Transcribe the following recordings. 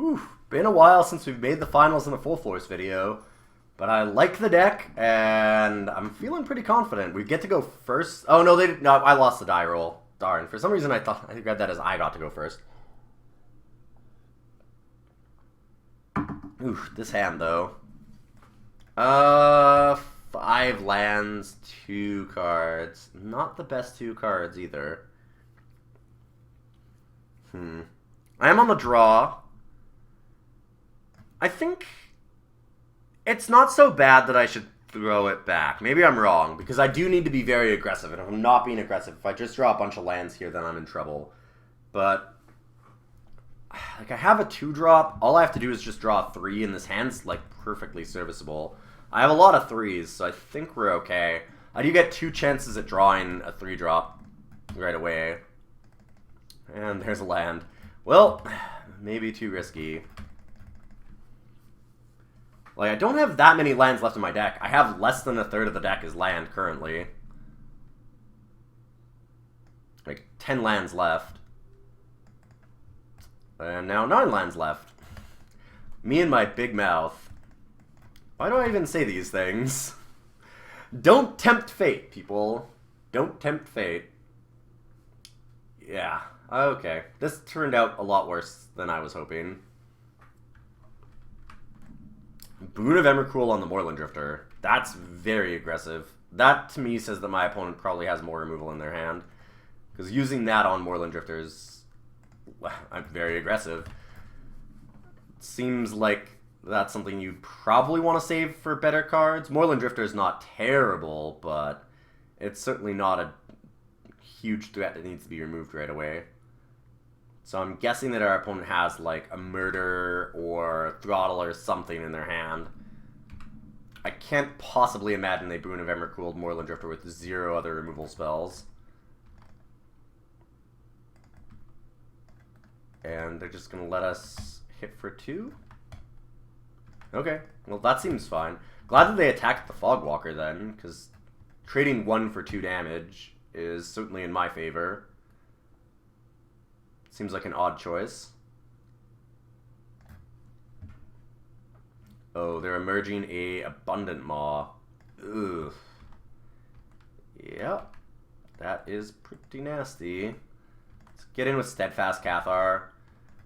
Whew, been a while since we've made the finals in the full force video, but I like the deck, and I'm feeling pretty confident. We get to go first. Oh, no, no, I lost the die roll. Darn, for some reason I read that as I got to go first. Ooh, this hand, though. 5 lands, 2 cards. Not the best 2 cards, either. I am on the draw. I think it's not so bad that I should throw it back. Maybe I'm wrong, because I do need to be very aggressive, and if I'm not being aggressive, if I just draw a bunch of lands here, then I'm in trouble. But like, I have a 2-drop. All I have to do is just draw a 3, and this hand's, like, perfectly serviceable. I have a lot of 3s, so I think we're okay. I do get 2 chances at drawing a 3-drop right away. And there's a land. Well, maybe too risky. Like, I don't have that many lands left in my deck. I have less than a third of the deck is land currently. Like, 10 lands left. And now 9 lands left. Me and my big mouth. Why do I even say these things? Don't tempt fate, people. Don't tempt fate. Yeah, okay. This turned out a lot worse than I was hoping. Boon of Emrakul on the Moorland Drifter. That's very aggressive. That, to me, says that my opponent probably has more removal in their hand. Because using that on Moorland Drifters, I'm very aggressive. Seems like that's something you probably want to save for better cards. Moorland Drifter is not terrible, but it's certainly not a huge threat that needs to be removed right away. So I'm guessing that our opponent has, like, a Murder or Throttle or something in their hand. I can't possibly imagine they Boon of Emrakul Moorland Drifter with 0 other removal spells. And they're just going to let us hit for 2? Okay, well that seems fine. Glad that they attacked the Fogwalker then, because trading 1 for 2 damage is certainly in my favor. Seems like an odd choice. Oh, they're emerging a Abundant Maw. Ugh. Yep. That is pretty nasty. Let's get in with Steadfast Cathar.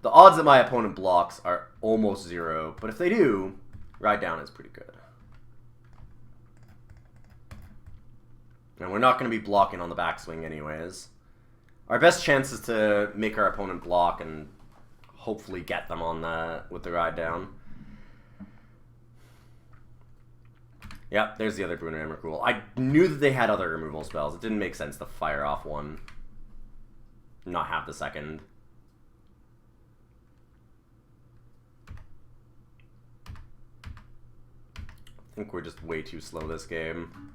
The odds that my opponent blocks are almost 0, but if they do, Ride Down is pretty good. And we're not going to be blocking on the backswing anyways. Our best chance is to make our opponent block and hopefully get them on the with the Ride Down. Yep, there's the other Boon of Emrakul. I knew that they had other removal spells. It didn't make sense to fire off one, not have the second. I think we're just way too slow this game.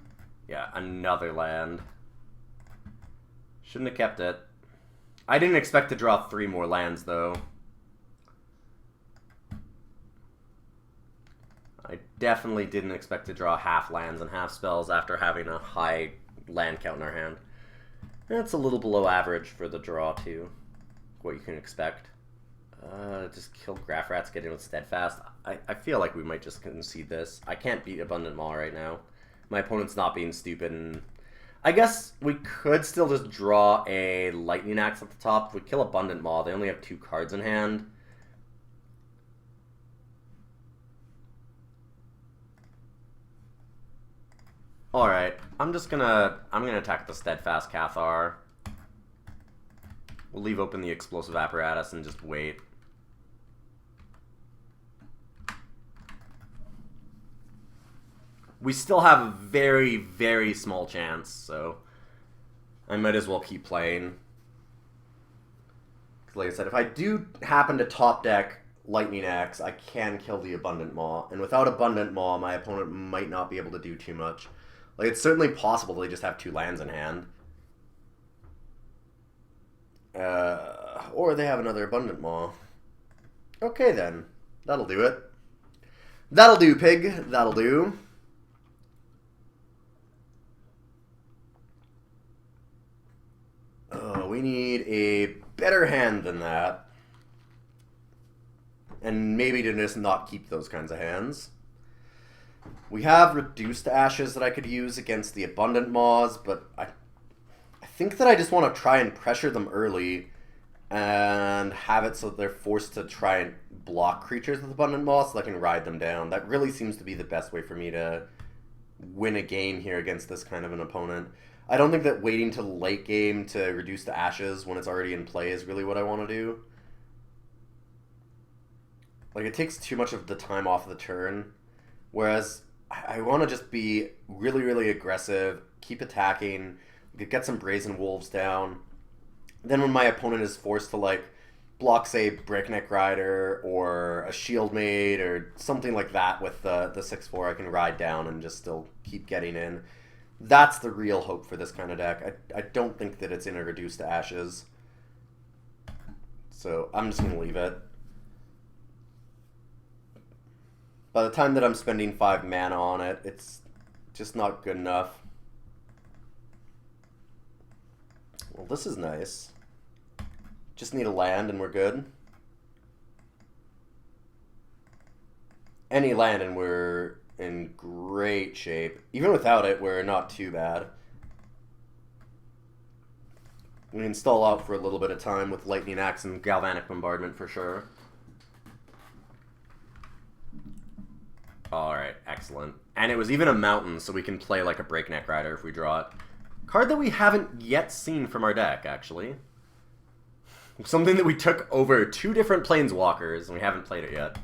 Yeah, another land. Shouldn't have kept it. I didn't expect to draw 3 more lands, though. I definitely didn't expect to draw half lands and half spells after having a high land count in our hand. That's a little below average for the draw, too. What you can expect. Just kill Graph Rats, get in with Steadfast. I feel like we might just concede this. I can't beat Abundant Maw right now. My opponent's not being stupid, and I guess we could still just draw a Lightning Axe at the top. If we kill Abundant Maw, they only have 2 cards in hand. Alright, I'm gonna attack the Steadfast Cathar. We'll leave open the Explosive Apparatus and just wait. We still have a very, very small chance, so I might as well keep playing. Like I said, if I do happen to top deck Lightning Axe, I can kill the Abundant Maw. And without Abundant Maw, my opponent might not be able to do too much. Like, it's certainly possible they just have 2 lands in hand. Or they have another Abundant Maw. Okay, then. That'll do it. That'll do, pig. That'll do. We need a better hand than that. and maybe to just not keep those kinds of hands. We have Reduced Ashes that I could use against the Abundant Maws, but I think that I just want to try and pressure them early and have it so that they're forced to try and block creatures with Abundant Maw so I can ride them down. That really seems to be the best way for me to win a game here against this kind of an opponent. I don't think that waiting till late game to reduce the ashes when it's already in play is really what I want to do. Like, it takes too much of the time off of the turn, whereas I want to just be really, really aggressive, keep attacking, get some Brazen Wolves down. Then when my opponent is forced to, like, block, say, Breakneck Rider or a Shield Maid or something like that with the 6/4, I can ride down and just still keep getting in. That's the real hope for this kind of deck. I don't think that it's in a Reduced to Ashes. So I'm just going to leave it. By the time that I'm spending 5 mana on it, it's just not good enough. Well, this is nice. Just need a land and we're good. Any land and we're in great shape. Even without it, we're not too bad. We can stall out for a little bit of time with Lightning Axe and Galvanic Bombardment for sure. Alright, excellent. And it was even a mountain, so we can play like a Breakneck Rider if we draw it. Card that we haven't yet seen from our deck, actually. Something that we took over 2 different Planeswalkers, and we haven't played it yet.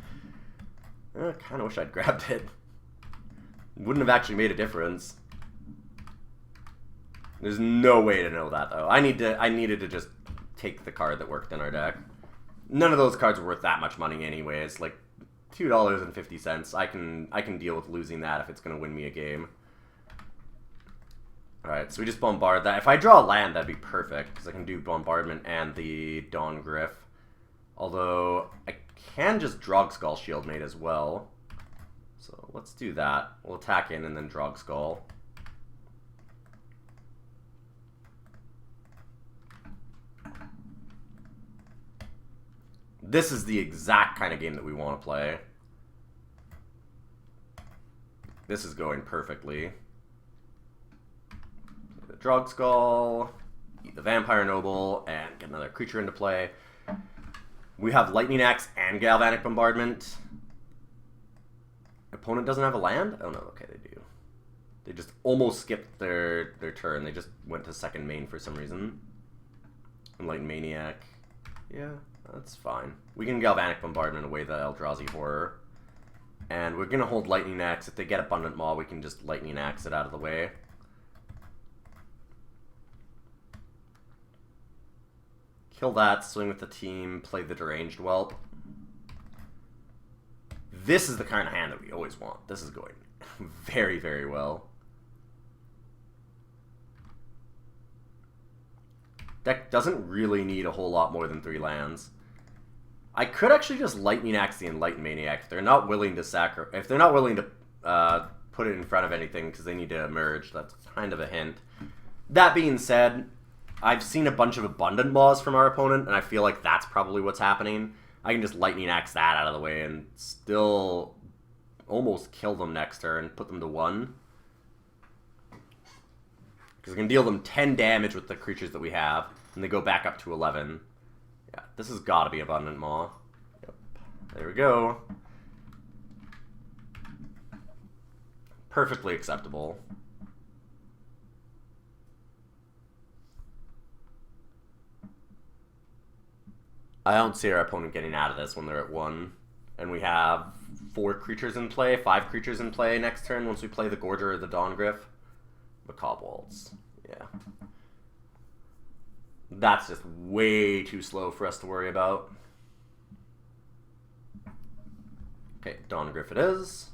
I kind of wish I'd grabbed it. Wouldn't have actually made a difference. There's no way to know that, though. I needed to just take the card that worked in our deck. None of those cards were worth that much money anyways. Like, $2.50. I can deal with losing that if it's going to win me a game. Alright, so we just bombard that. If I draw a land, that'd be perfect, because I can do Bombardment and the Dawn Gryph. Although, I can just Drogskull Shield Maid as well. So let's do that. We'll attack in and then Drogskull. This is the exact kind of game that we want to play. This is going perfectly. The Drogskull, eat the Vampire Noble, and get another creature into play. We have Lightning Axe and Galvanic Bombardment. Opponent doesn't have a land? Oh no, okay, they do. They just almost skipped their turn. They just went to second main for some reason. Enlightened Maniac. Yeah, that's fine. We can Galvanic Bombardment away the Eldrazi Horror. And we're going to hold Lightning Axe. If they get Abundant Maw, we can just Lightning Axe it out of the way. Kill that, swing with the team, play the Deranged Whelp. This is the kind of hand that we always want. This is going very, very well. Deck doesn't really need a whole lot more than 3 lands. I could actually just Lightning Axe the Enlightened Maniac if they're not willing to if they're not willing to put it in front of anything because they need to emerge. That's kind of a hint. That being said, I've seen a bunch of Abundant Maws from our opponent, and I feel like that's probably what's happening. I can just Lightning Axe that out of the way and still almost kill them next turn, put them to 1. Because I can deal them 10 damage with the creatures that we have, and they go back up to 11. Yeah, this has got to be Abundant Maw. Yep. There we go. Perfectly acceptable. I don't see our opponent getting out of this when they're at 1. And we have 4 creatures in play, 5 creatures in play next turn once we play the Gorger or the Dawn Gryph. Macabre Waltz. Yeah. That's just way too slow for us to worry about. Okay, Dawn Gryph it is.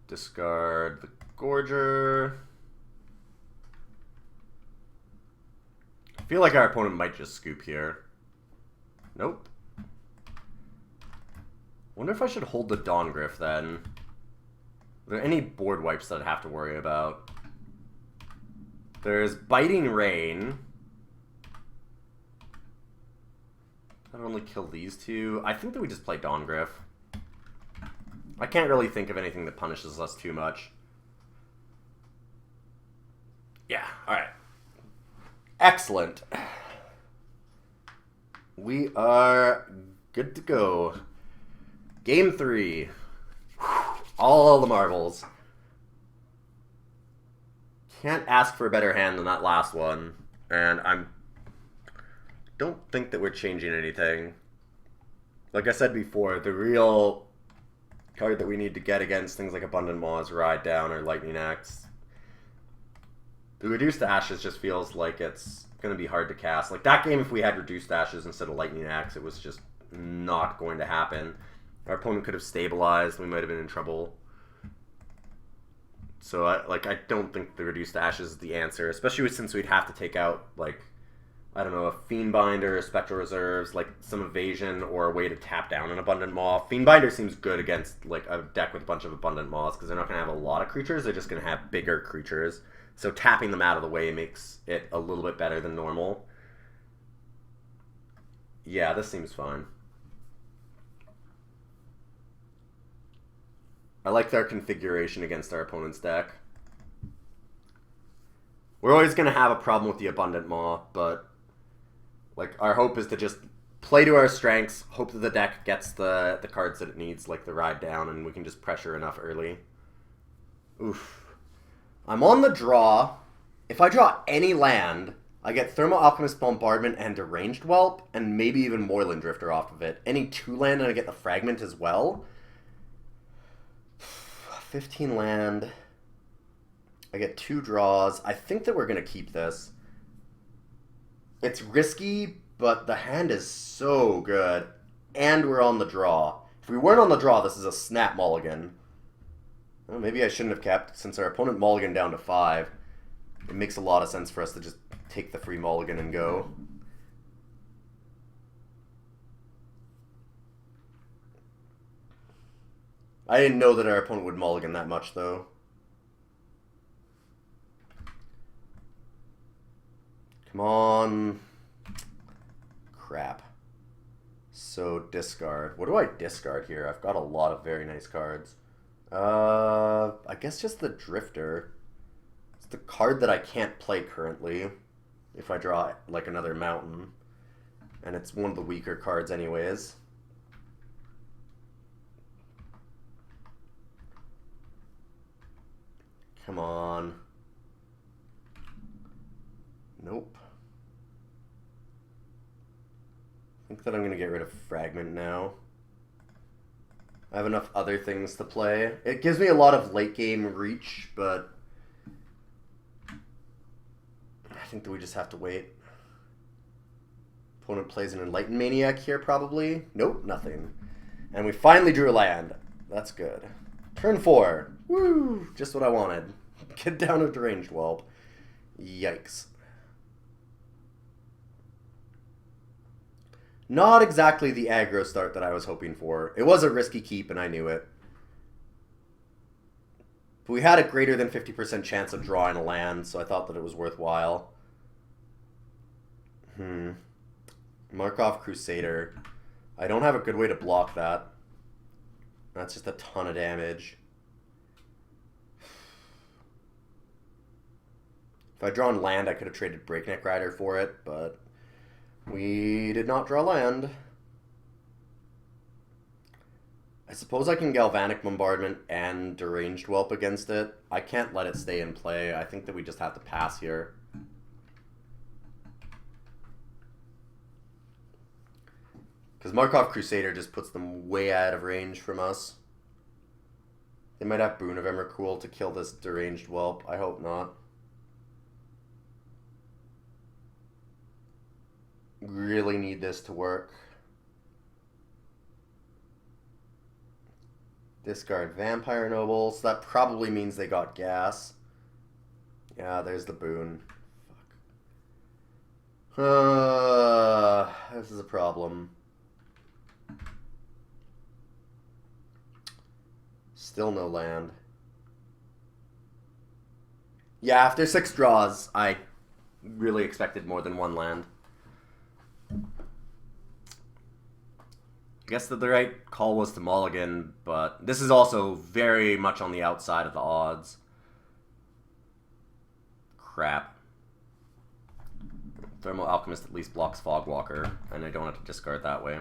Discard the Gorger. I feel like our opponent might just scoop here. Nope. Wonder if I should hold the Dawn Gryph then. Are there any board wipes that I'd have to worry about? There's Biting Rain. That'll only kill these two. I think that we just play Dawngriff. I can't really think of anything that punishes us too much. Yeah, alright. Excellent. We are good to go. Game 3. All the marbles. Can't ask for a better hand than that last one. And don't think that we're changing anything. Like I said before, the real card that we need to get against things like Abundant Maw is Ride Down or Lightning Axe. The Reduced Ashes just feels like it's going to be hard to cast. Like that game, if we had Reduced Ashes instead of Lightning Axe, it was just not going to happen. Our opponent could have stabilized. We might have been in trouble. So, I don't think the Reduced Ashes is the answer, especially since we'd have to take out, like, I don't know, a Fiendbinder, a Spectral Reserves, like, some evasion, or a way to tap down an Abundant Maw. Fiendbinder seems good against, like, a deck with a bunch of Abundant Maws, because they're not going to have a lot of creatures, they're just going to have bigger creatures. So tapping them out of the way makes it a little bit better than normal. Yeah, this seems fine. I like their configuration against our opponent's deck. We're always going to have a problem with the Abundant Maw, but like our hope is to just play to our strengths, hope that the deck gets the cards that it needs, like the Ride Down, and we can just pressure enough early. Oof. I'm on the draw. If I draw any land, I get Thermal Alchemist Bombardment and Deranged Whelp, and maybe even Moorland Drifter off of it. Any 2 land, and I get the Fragment as well. 15 land. I get 2 draws. I think that we're going to keep this. It's risky, but the hand is so good. And we're on the draw. If we weren't on the draw, this is a snap mulligan. Well, maybe I shouldn't have kept, since our opponent mulligan down to 5. It makes a lot of sense for us to just take the free mulligan and go. I didn't know that our opponent would mulligan that much, though. Come on. Crap. So, discard. What do I discard here? I've got a lot of very nice cards. I guess just the Drifter. It's the card that I can't play currently if I draw, like, another Mountain. And it's one of the weaker cards anyways. Come on. Nope. I think that I'm going to get rid of Fragment now. I have enough other things to play. It gives me a lot of late game reach, but I think that we just have to wait. Opponent plays an Enlightened Maniac here, probably. Nope, nothing. And we finally drew a land. That's good. Turn 4. Woo! Just what I wanted. Get down a Deranged Whelp. Yikes. Not exactly the aggro start that I was hoping for. It was a risky keep, and I knew it. But we had a greater than 50% chance of drawing a land, so I thought that it was worthwhile. Markov Crusader. I don't have a good way to block that. That's just a ton of damage. If I'd drawn land, I could have traded Breakneck Rider for it, but we did not draw land. I suppose I can Galvanic Bombardment and Deranged Whelp against it. I can't let it stay in play. I think that we just have to pass here. Because Markov Crusader just puts them way out of range from us. They might have Boon of Emrakul to kill this Deranged Whelp. I hope not. Really need this to work. Discard Vampire Nobles. That probably means they got gas. Yeah, there's the Boon. Fuck. This is a problem. Still no land. Yeah, after 6 draws, I really expected more than 1 land. I guess that the right call was to mulligan, but this is also very much on the outside of the odds. Crap. Thermal Alchemist at least blocks Fogwalker, and I don't have to discard that way.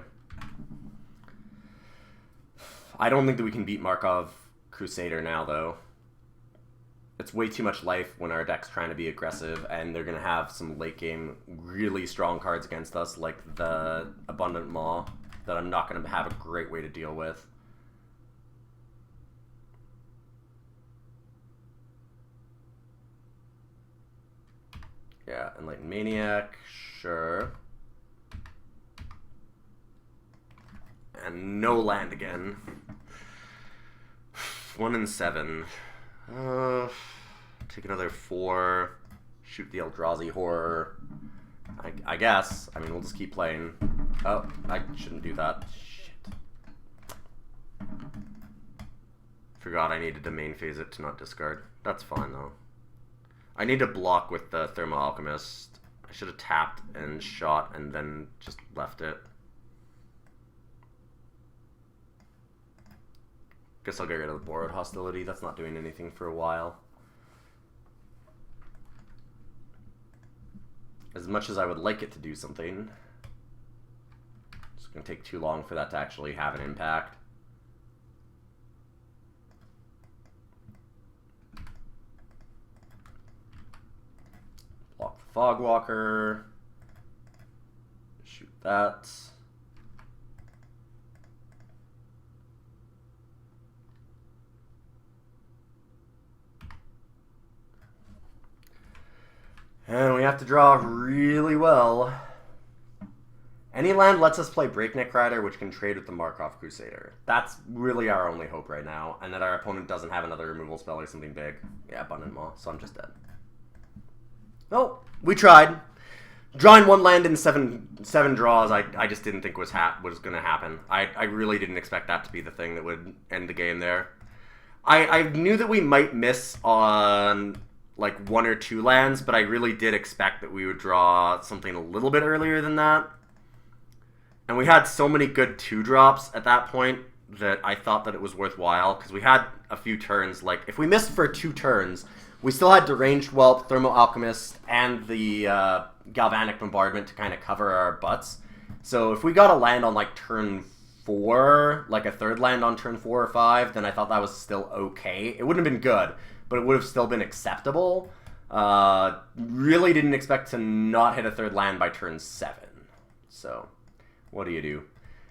I don't think that we can beat Markov Crusader now, though. It's way too much life when our deck's trying to be aggressive, and they're going to have some late game really strong cards against us, like the Abundant Maw, that I'm not going to have a great way to deal with. Yeah, Enlightened Maniac, sure. And no land again. 1 and 7. Take another 4. Shoot the Eldrazi Horror. I guess. I mean, we'll just keep playing. Oh, I shouldn't do that. Shit. Forgot I needed to main phase it to not discard. That's fine, though. I need to block with the Thermal Alchemist. I should have tapped and shot and then just left it. Guess I'll get rid of the Borrowed Hostility. That's not doing anything for a while. As much as I would like it to do something, it's going to take too long for that to actually have an impact. Block the Fogwalker. Shoot that. And we have to draw really well. Any land lets us play Breakneck Rider, which can trade with the Markov Crusader. That's really our only hope right now, and that our opponent doesn't have another removal spell or something big. Yeah, Abundant Maw, so I'm just dead. Well, we tried. Drawing 1 land in seven draws, I just didn't think was going to happen. I really didn't expect that to be the thing that would end the game there. I knew that we might miss on like 1 or 2 lands, but I really did expect that we would draw something a little bit earlier than that. And we had so many good 2-drops at that point that I thought that it was worthwhile, because we had a few turns. Like, if we missed for 2 turns, we still had Deranged Whelp, Thermal Alchemist, and the Galvanic Bombardment to kind of cover our butts. So if we got a land on like turn 4, like a 3rd land on turn 4 or 5, then I thought that was still okay. It wouldn't have been good, but it would have still been acceptable. Really didn't expect to not hit a 3rd land by turn 7. So, what do you do?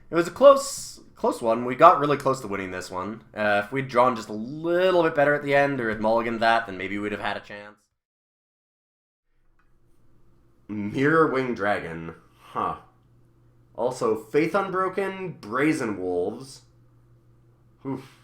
It was a close one. We got really close to winning this one. If we'd drawn just a little bit better at the end, or had mulliganed that, then maybe we'd have had a chance. Mirror Wing Dragon. Huh. Also, Faith Unbroken, Brazen Wolves. Oof.